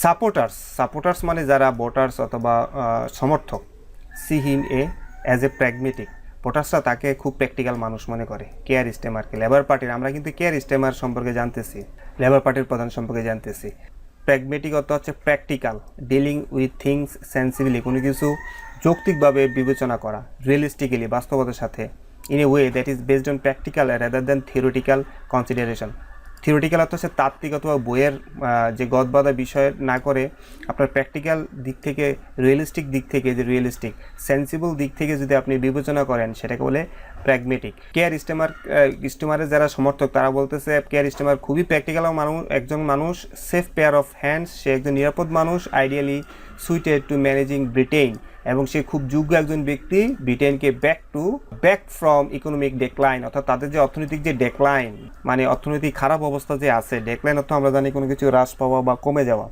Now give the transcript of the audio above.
Supporters মানে যারা voters অথবা সমর্থক, see him as a pragmatic. ভোটার্সরা তাকে খুব প্র্যাকটিক্যাল মানুষ মনে করে। কেয়ার স্টেমারকে, লেবার পার্টির, আমরা কিন্তু কেয়ার স্টেমার সম্পর্কে জানতেছি, লেবার পার্টির প্রধান সম্পর্কে জানতেছি। প্র্যাগমেটিক অর্থ হচ্ছে প্র্যাকটিক্যাল, ডিলিং উইথ থিংস সেন্সিবলি, কোনো কিছু যৌক্তিকভাবে বিবেচনা করা, রিয়েলিস্টিক্যালি, বাস্তবতার সাথে, in a way that is based on practical rather than theoretical consideration. Theoretical অর্থ হচ্ছে তাত্ত্বিক অথবা বইয়ের যে গদবাঁধা বিষয় না করে আপনার প্র্যাকটিক্যাল দিক থেকে, রিয়েলিস্টিক দিক থেকে, যে রিয়েলিস্টিক সেন্সিবল দিক থেকে যদি আপনি বিবেচনা করেন সেটাকে বলে প্র্যাগমেটিক। কেয়ার স্টেমারের যারা সমর্থক তারা বলতেছে কেয়ার স্টেমার খুবই প্র্যাকটিক্যাল মানুষ, একজন মানুষ, সেফ পেয়ার অফ হ্যান্ডস, সে একজন নিরাপদ মানুষ, ideally suited to managing Britain, এবং সে খুব যোগ্য একজন ব্যক্তি ব্রিটেনকে ব্যাক ফ্রম ইকোনমিক ডেক্লাইন, অর্থাৎ তাদের যে অর্থনৈতিক যে ডেক্লাইন, মানে অর্থনৈতিক খারাপ অবস্থা যে আছে, ডেক্লাইন অর্থ আমরা জানি কোনো কিছু হ্রাস পাওয়া বা কমে যাওয়া,